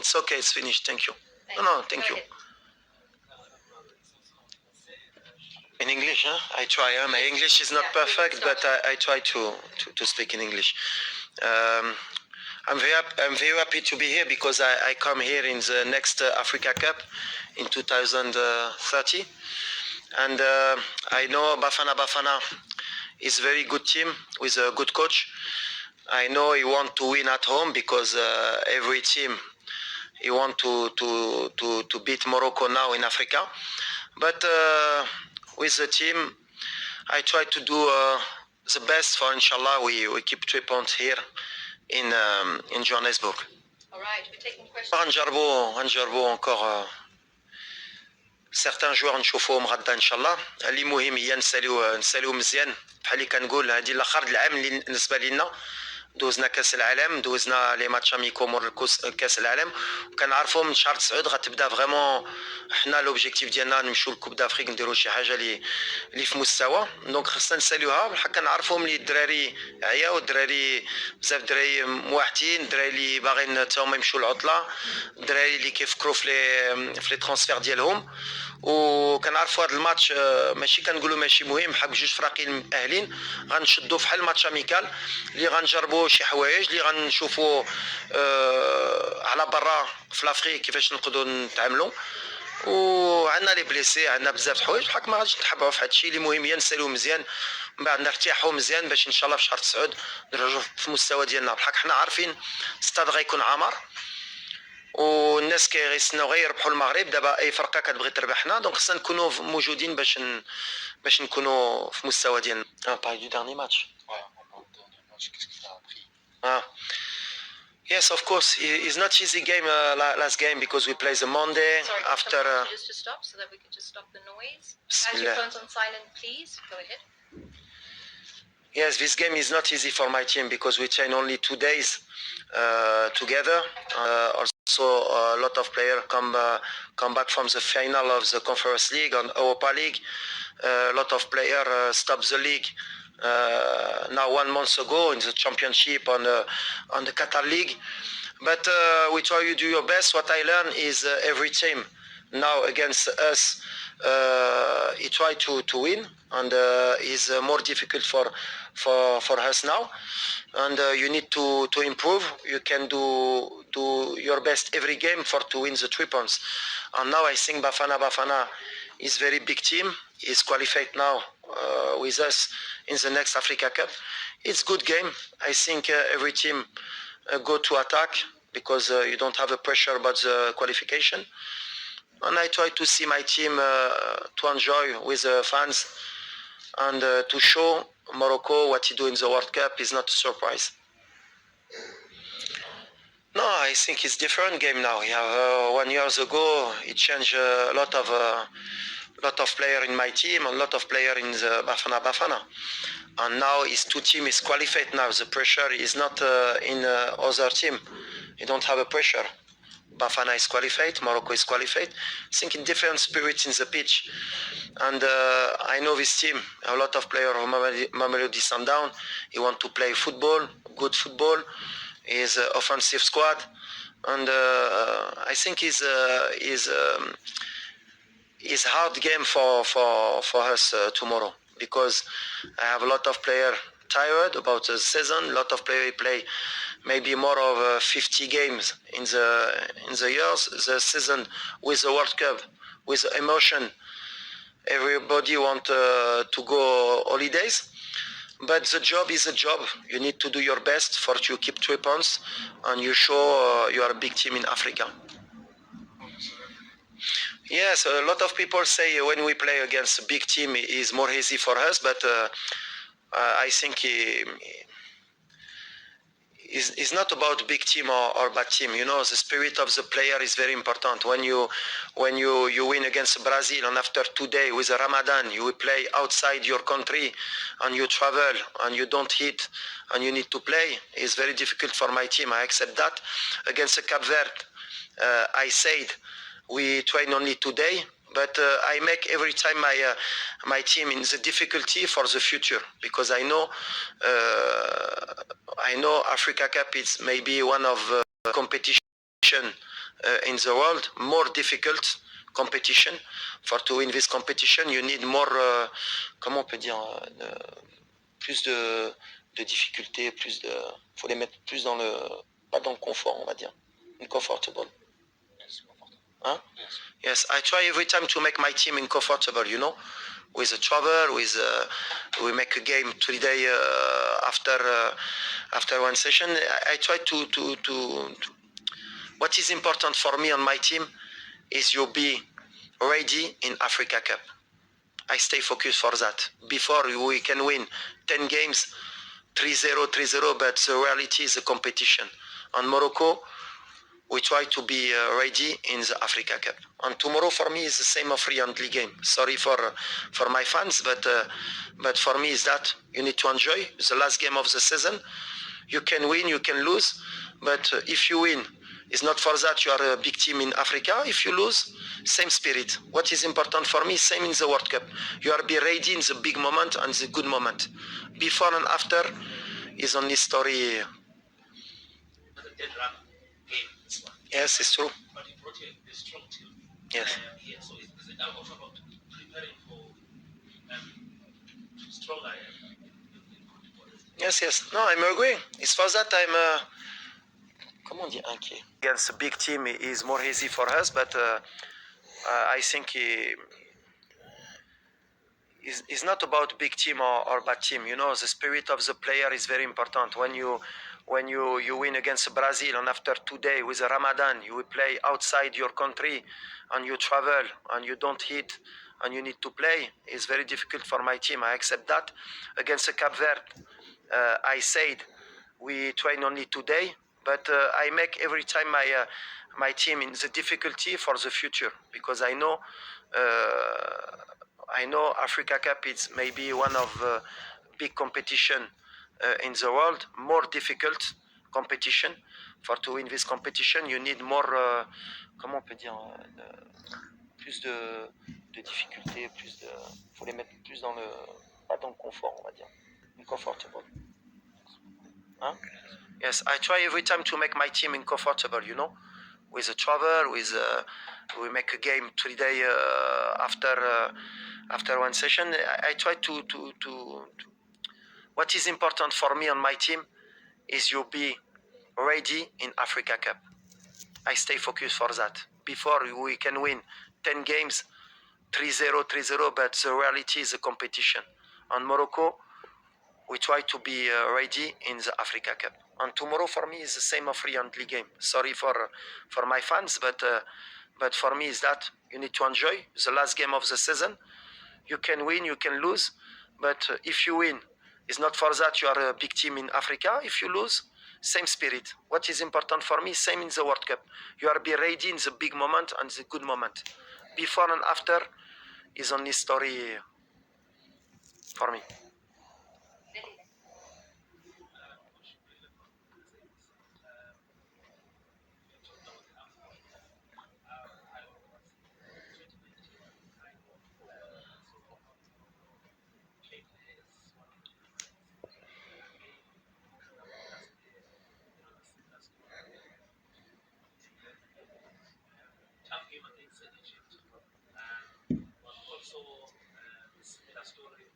it's okay. It's finished. Thank you. No, thank you. In English, huh? I try. My English is not perfect, but I try to speak in English. I'm very happy to be here because I come here in the next Africa Cup in 2030, and I know Bafana is a very good team with a good coach. I know he want to win at home because every team he want to beat Morocco now in Africa, but with the team I try to do the best for inshallah we keep 3 points here in Johannesburg. All right, we're taking questions. غنجربوا encore certains joueurs نشوفوهم غدا ان شاء الله. اللي مهم هي نساليو مزيان بحال اللي كنقول هذه الاخر العام اللي بالنسبه لنا دوزنا كاس العالم دوزنا لي ماتش اميكو مور كاس العالم وكنعرفوا من شهر 9 غتبدا فريمون حنا لوبجيكتيف ديالنا نمشيو لكوب دافريك نديروا شي حاجه اللي في مستوى دونك خصنا نساليوها بحال كنعرفوا ملي الدراري عياو الدراري بزاف الدراري موحدين الدراري اللي باغيين حتى هما يمشيو للعطله الدراري اللي كيفكروا في لي ترانسفير ديالهم وكنعرفوا هذا الماتش ماشي كنقولوا ماشي مهم حق جوج فراقين مؤهلين غنشدوا فحال ماتش اميكال اللي غنجربوا شي حوايج اللي غنشوفوا على برا في لافريك كيفاش نقدروا نتعاملوا وعندنا لي بليسي عندنا بزاف د الحوايج بحال ما غاديش نتحبوا في هذا الشيء اللي مهم هي نساليو مزيان من بعد نرتاحوا مزيان باش ان شاء الله في شهر 9 نرجعوا في المستوى ديالنا بحال حنا عارفين ستاد غيكون عامر والناس كيستناو غير يربحوا المغرب دابا اي فرقه كتبغي تربحنا دونك خصنا نكونوا موجودين باش نكونوا في المستوى ديالنا باي دو ديرني ماتش Yes, of course. It's not easy game last game because we play the Monday. Sorry, after. Just to stop so that we can just stop the noise. As your phone's on silent, please go ahead. Yes, this game is not easy for my team because we train only 2 days together. Also, a lot of players come back from the final of the Conference League and Europa League. A lot of players stop the league. Now 1 month ago in the championship on the Qatar League, but we try to do your best. What I learned is every team now against us he try to win and is more difficult for us now and you need to improve. You can do your best every game to win the 3 points and now I think Bafana is very big team. Is qualified now with us in the next Africa Cup. It's good game. I think every team go to attack because you don't have a pressure about the qualification. And I try to see my team to enjoy with the fans and to show Morocco what he do in the World Cup is not a surprise. No, I think it's different game now. Yeah, 1 year ago it changed a lot of players in my team, a lot of players in the Bafana. And now his 2 team is qualified now. The pressure is not in other team. You don't have a pressure. Bafana is qualified, Morocco is qualified. I think in different spirits in the pitch. And I know this team, a lot of players of Mamelodi Sundown. He want to play football, good football. He's an offensive squad. And I think is hard game for us tomorrow because I have a lot of players tired about the season. A lot of players play maybe more of 50 games in the years. The season with the World Cup, with the emotion. Everybody want to go holidays, but the job is a job. You need to do your best for to keep 3 points, and you show you are a big team in Africa. Yes, a lot of people say when we play against a big team is more easy for us, but I think it's not about big team or bad team. You know, the spirit of the player is very important. When you win against Brazil and after 2 days with the Ramadan, you will play outside your country and you travel and you don't hit and you need to play. It's very difficult for my team. I accept that. Against the Cape Verde, I said, we train only 2 days, but I make every time my team in the difficulty for the future because I know Africa Cup is maybe one of competition in the world, more difficult competition. For to win this competition, you need more, comment on peut dire, plus de difficultés, plus de, faut les mettre plus dans le, pas dans le confort, on va dire, uncomfortable. Huh? Yes, I try every time to make my team uncomfortable, you know, with the trouble, with we make a game 3 days after one session. I try to what is important for me on my team is you be ready in Africa Cup. I stay focused for that. Before we can win 10 games, 3-0, 3-0, but the reality is the competition. On Morocco, we try to be ready in the Africa Cup. And tomorrow for me is the same of friendly game. Sorry for my fans, but for me is that you need to enjoy the last game of the season. You can win, you can lose, but if you win, it's not for that you are a big team in Africa. If you lose, same spirit. What is important for me, same in the World Cup. You are be ready in the big moment and the good moment. Before and after is only story. Yes, it's true. But he brought a strong team. Yes. Here. So is it also about preparing for stronger Yes. No, I'm agreeing. It's for that I'm. Comment on dit inquiet? Against a big team is more easy for us, but I think it's not about big team or bad team. You know, the spirit of the player is very important. When you win against Brazil and after 2 days with the Ramadan, you will play outside your country and you travel and you don't eat and you need to play, it's very difficult for my team. I accept that. Against the Cape Verde, I said we train only 2 days, but I make every time my team in the difficulty for the future, because I know Africa Cup is maybe one of big competition in the world, more difficult competition. For to win this competition, you need more, comment on peut dire, plus de difficultés, plus de, faut les mettre plus dans le, pas dans le confort, on va dire, uncomfortable. Huh? Yes, I try every time to make my team uncomfortable, you know, with the trouble, with we make a game 3 days after one session. I try to what is important for me on my team is you be ready in Africa Cup. I stay focused for that. Before we can win 10 games, 3-0, 3-0, but the reality is the competition. On Morocco, we try to be ready in the Africa Cup. And tomorrow for me is the same of friendly game. Sorry for my fans, but for me is that you need to enjoy the last game of the season. You can win, you can lose, but if you win, it's not for that you are a big team in Africa. If you lose, same spirit. What is important for me, same in the World Cup. You are be ready in the big moment and the good moment. Before and after is only story for me. tough game against Egypt. Was also a similar story.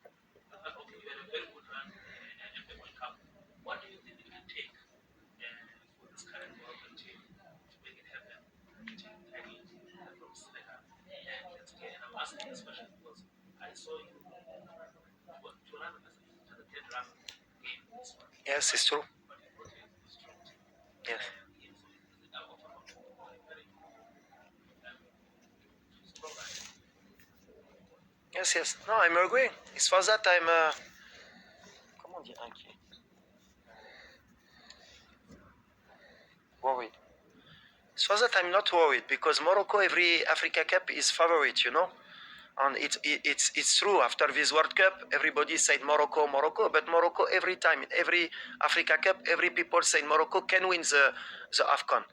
Okay, you had a very good run at the World Cup. What do you think it can take for this current Moroccan team to make it happen? To take the title from Senegal. And I'm asking this question because I saw you to run as a 10 run game. Yes, it's true. But you brought a strong team. Yes. Yes. No, I'm agreeing. It's for that I'm. Comment on dit inquiet? Worried. It's for that I'm not worried, because Morocco, every Africa Cup is favorite, you know. And it's true. After this World Cup, everybody said Morocco, but Morocco every time, in every Africa Cup, every people say Morocco can win the AFCON.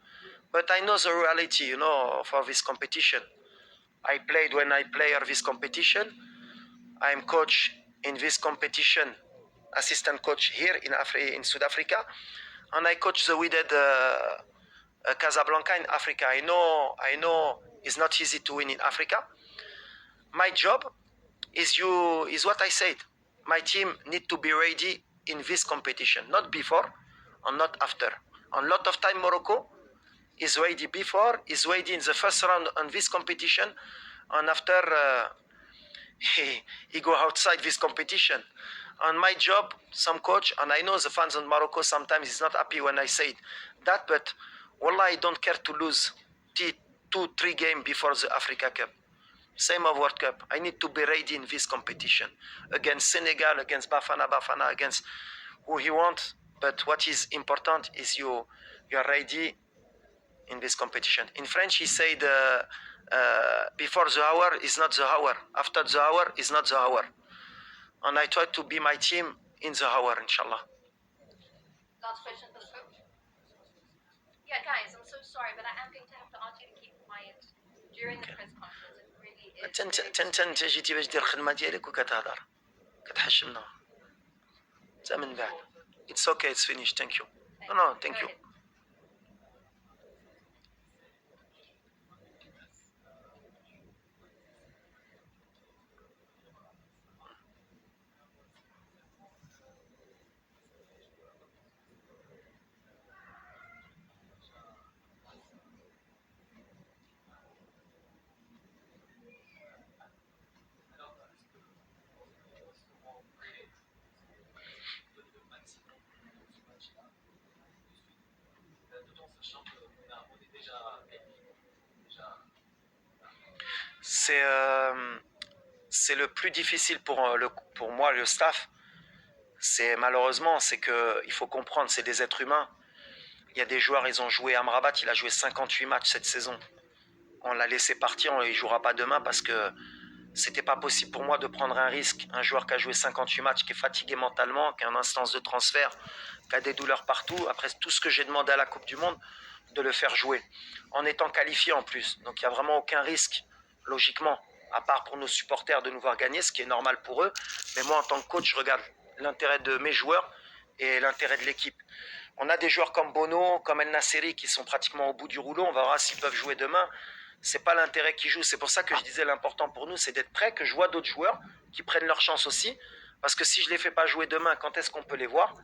But I know the reality, you know, for this competition. When I play this competition, I'm coach in this competition, assistant coach here in South Africa, and I coach the Wydad Casablanca in Africa. I know it's not easy to win in Africa. My job is what I said. My team need to be ready in this competition, not before and not after. A lot of time Morocco is ready before, is ready in the first round on this competition, and after he go outside this competition. And my job, some coach, and I know the fans in Morocco sometimes is not happy when I say that, but wallah, I don't care to lose 2-3 games before the Africa Cup. Same of World Cup. I need to be ready in this competition against Senegal, against Bafana, against who he wants. But what is important is you are ready in this competition. In French, he said, before the hour is not the hour. After the hour is not the hour. And I try to be my team in the hour, inshallah. Last question for the coach. Yeah, guys, I'm so sorry, but I am going to have to ask you to keep quiet during the press conference. It really is. انت جيتي باش دير الخدمه ديالك وكتهضر كتحشمنا حتى من بعد. It's okay, it's finished. Thank you. No, thank you. C'est le plus difficile pour moi, le staff. C'est malheureusement, c'est que il faut comprendre, c'est des êtres humains. Il y a des joueurs, ils ont joué Amrabat, il a joué 58 matchs cette saison. On l'a laissé partir, il ne jouera pas demain parce que c'était pas possible pour moi de prendre un risque. Un joueur qui a joué 58 matchs, qui est fatigué mentalement, qui a une instance de transfert, qui a des douleurs partout, après tout ce que j'ai demandé à la Coupe du Monde, de le faire jouer. En étant qualifié en plus. Donc il n'y a vraiment aucun risque, logiquement, à part pour nos supporters de nous voir gagner, ce qui est normal pour eux. Mais moi, en tant que coach, je regarde l'intérêt de mes joueurs et l'intérêt de l'équipe. On a des joueurs comme Bono, comme El Nasseri qui sont pratiquement au bout du rouleau. On va voir s'ils peuvent jouer demain. C'est pas l'intérêt qui joue. C'est pour ça que je disais l'important pour nous, c'est d'être prêt, que je vois d'autres joueurs qui prennent leur chance aussi. Parce que si je les fais pas jouer demain, quand est-ce qu'on peut les voir?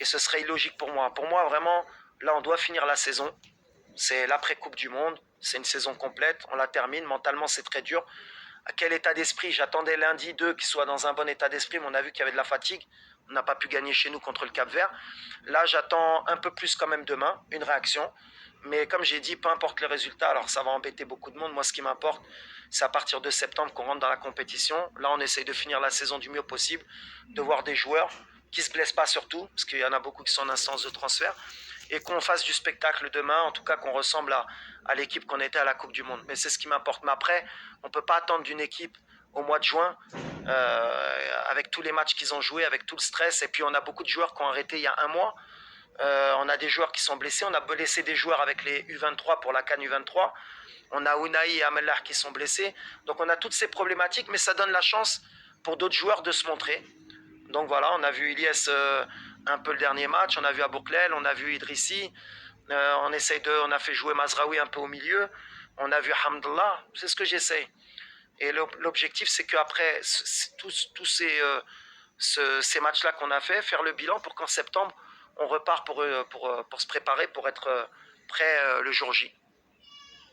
Et ce serait illogique pour moi. Pour moi, vraiment, là, on doit finir la saison. C'est l'après-Coupe du Monde. C'est une saison complète. On la termine. Mentalement, c'est très dur. À quel état d'esprit? J'attendais lundi 2 qu'ils soient dans un bon état d'esprit, mais on a vu qu'il y avait de la fatigue. On n'a pas pu gagner chez nous contre le Cap-Vert. Là, j'attends un peu plus quand même demain, une réaction. Mais comme j'ai dit, peu importe les résultats, alors ça va embêter beaucoup de monde. Moi, ce qui m'importe, c'est à partir de septembre qu'on rentre dans la compétition. Là, on essaye de finir la saison du mieux possible, de voir des joueurs qui ne se blessent pas surtout, parce qu'il y en a beaucoup qui sont en instance de transfert, et qu'on fasse du spectacle demain, en tout cas qu'on ressemble à l'équipe qu'on était à la Coupe du Monde. Mais c'est ce qui m'importe. Mais après, on ne peut pas attendre d'une équipe au mois de juin, avec tous les matchs qu'ils ont joués, avec tout le stress. Et puis on a beaucoup de joueurs qui ont arrêté il y a un mois. On a des joueurs qui sont blessés. On a blessé des joueurs avec les U23 pour la CAN U23. On a Ounaï et Amellar qui sont blessés. Donc on a toutes ces problématiques, mais ça donne la chance pour d'autres joueurs de se montrer. Donc voilà, on a vu Ilyes un peu le dernier match. On a vu Abouklel, on a vu Idrissi. On a fait jouer Mazraoui un peu au milieu. On a vu Hamdallah. C'est ce que j'essaye. Et l'objectif, c'est qu'après tous ces matchs-là qu'on a fait, faire le bilan pour qu'en septembre, on repart pour se préparer, pour être prêt le jour J.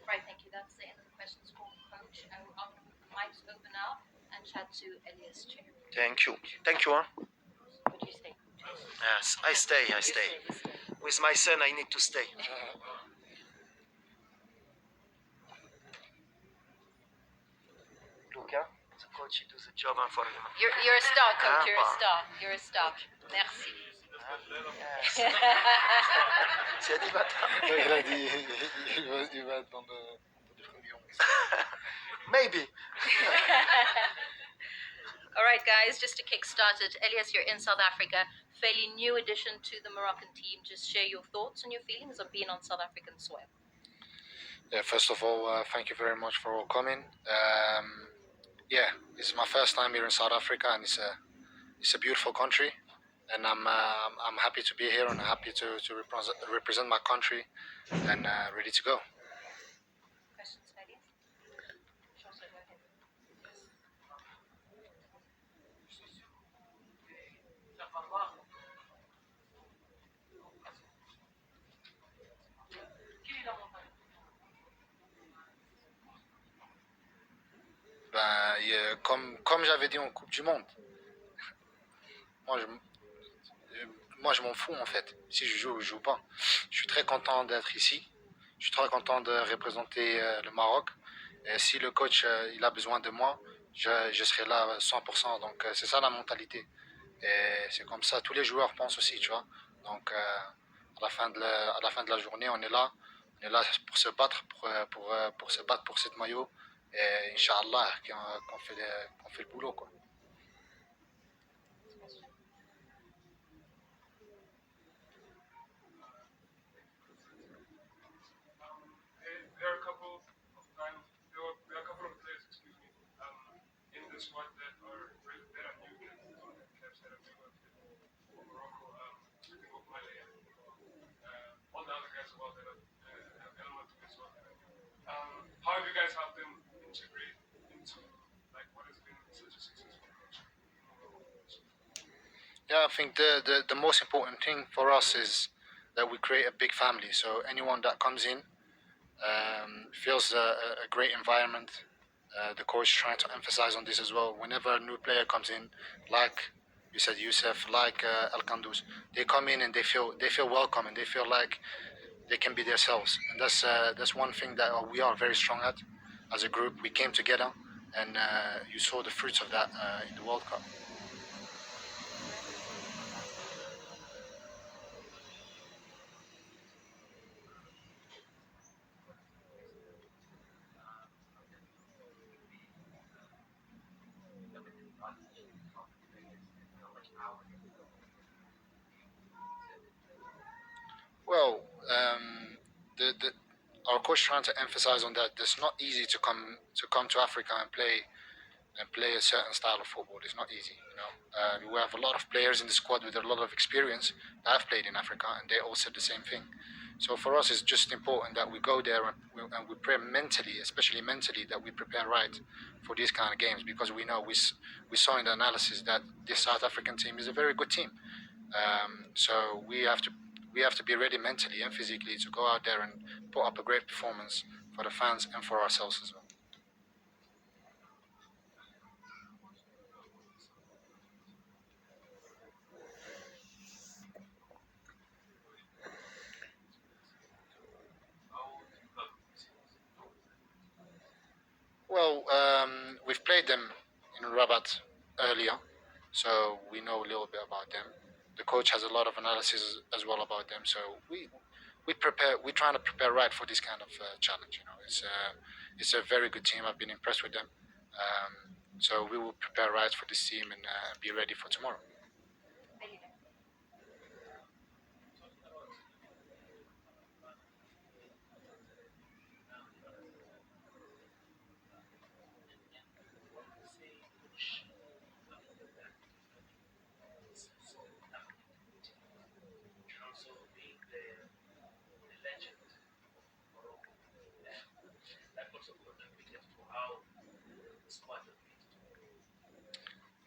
Right, thank you. That's the end of the questions for Coach. I will open the mics open now and chat to Elias too. Thank you. Thank you. Huh? Would you stay? Yes, I stay. With my son, I need to stay. Look, huh? The coach, he does the job for him. You're a star, Coach. You're a star. You're a star. Merci. Yes. C'est dit bâtard. Il va dans des frélions. Maybe. All right, guys, just to kick started, Elias, you're in South Africa, fairly new addition to the Moroccan team. Just share your thoughts and your feelings of being on South African soil. Yeah, first of all, thank you very much for all coming. Yeah, it's my first time here in South Africa, and it's a beautiful country. and I'm happy to be here and happy to represent my country and ready to go. Questions, ladies? Sure, so go ahead. Comme j'avais dit en Coupe du Monde, moi je m'en fous en fait. Si je joue ou je joue pas. Je suis très content d'être ici. Je suis très content de représenter le Maroc. Et si le coach il a besoin de moi, je serai là 100%. Donc c'est ça la mentalité. Et c'est comme ça, tous les joueurs pensent aussi, tu vois. Donc à la fin de la journée, on est là pour se battre, pour se battre pour cette maillot. Et Inch'Allah, qu'on fait le boulot, quoi. There are a couple of times, there are a couple of players, excuse me, in the squad that are new caps that have been with Morocco, I think of Mali and all the other guys as well that have element to as well. How have you guys helped them integrate into like what has been such a successful coach? Yeah, I think the most important thing for us is that we create a big family. So anyone that comes in feels a great environment. The coach trying to emphasize on this as well. Whenever a new player comes in, like you said, Youssef, like El Kandous, they come in and they feel welcome and they feel like they can be themselves. And that's one thing that we are very strong at as a group. We came together, and you saw the fruits of that in the World Cup. Well, our coach trying to emphasize on that. It's not easy to come to Africa and play a certain style of football. It's not easy, you know. We have a lot of players in the squad with a lot of experience that have played in Africa, and they all said the same thing. So for us, it's just important that we go there and we pray mentally, especially mentally, that we prepare right for these kind of games, because we know we saw in the analysis that this South African team is a very good team. So we have to be ready mentally and physically to go out there and put up a great performance for the fans and for ourselves as well. Well, we've played them in Rabat earlier, so we know a little bit about them. The coach has a lot of analysis as well about them, so we prepare. We're trying to prepare right for this kind of challenge. You know, it's a very good team. I've been impressed with them, so we will prepare right for this team and be ready for tomorrow.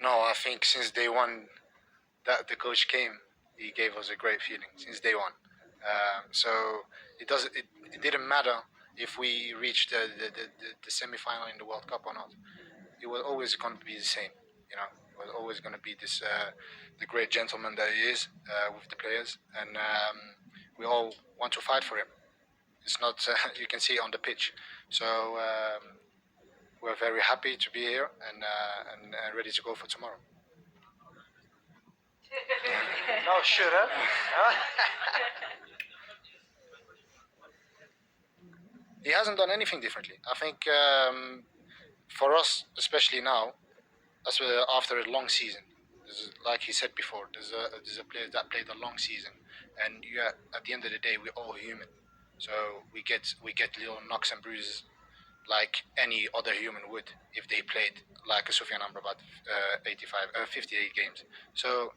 No, I think since day one that the coach came, he gave us a great feeling since day one. So it didn't matter if we reached the semi-final in the World Cup or not. It was always going to be the same. You know, it was always going to be this the great gentleman that he is with the players, and we all want to fight for him. It's not you can see it on the pitch. So we're very happy to be here and ready to go for tomorrow. No, sure. He hasn't done anything differently. I think for us, especially now, after a long season, like he said before, there's a player that played a long season, and at the end of the day, we're all human. So we get little knocks and bruises like any other human would if they played like a Sufyan Amrabat 58 games. So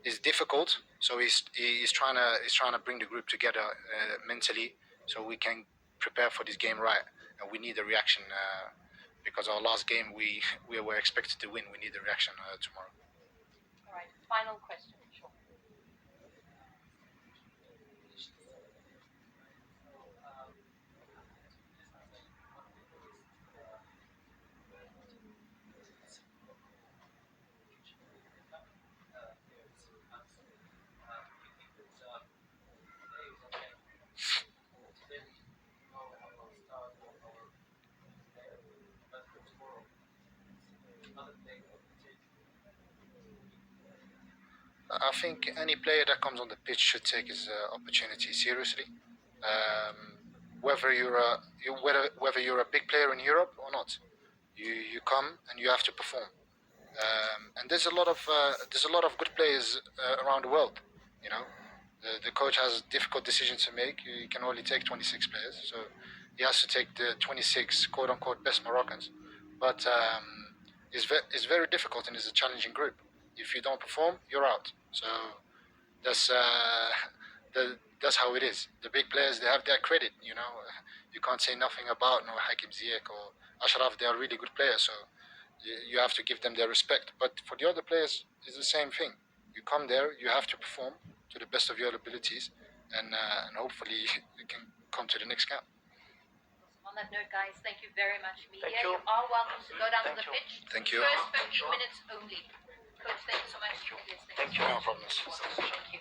is difficult. So he's trying to bring the group together mentally, so we can prepare for this game right. And we need a reaction because our last game we were expected to win. We need a reaction tomorrow. All right, final question. Sure. I think any player that comes on the pitch should take his opportunity seriously. Whether you're a big player in Europe or not, you come and you have to perform. And there's a lot of good players around the world. You know, the coach has difficult decisions to make. He can only take 26 players, so he has to take the 26 quote unquote best Moroccans. But it's very difficult and it's a challenging group. If you don't perform, you're out. So that's how it is. The big players, they have their credit. You know, you can't say nothing about Hakim Ziyech or Ashraf. They are really good players, so you have to give them their respect. But for the other players, it's the same thing. You come there, you have to perform to the best of your abilities, and hopefully you can come to the next camp. On that note, guys, thank you very much. Media, Thank you. you are welcome to go down to the pitch. Thank you. First 15 minutes only. Coach, thank you so much. Yes, Thank you. No problems. Thank you.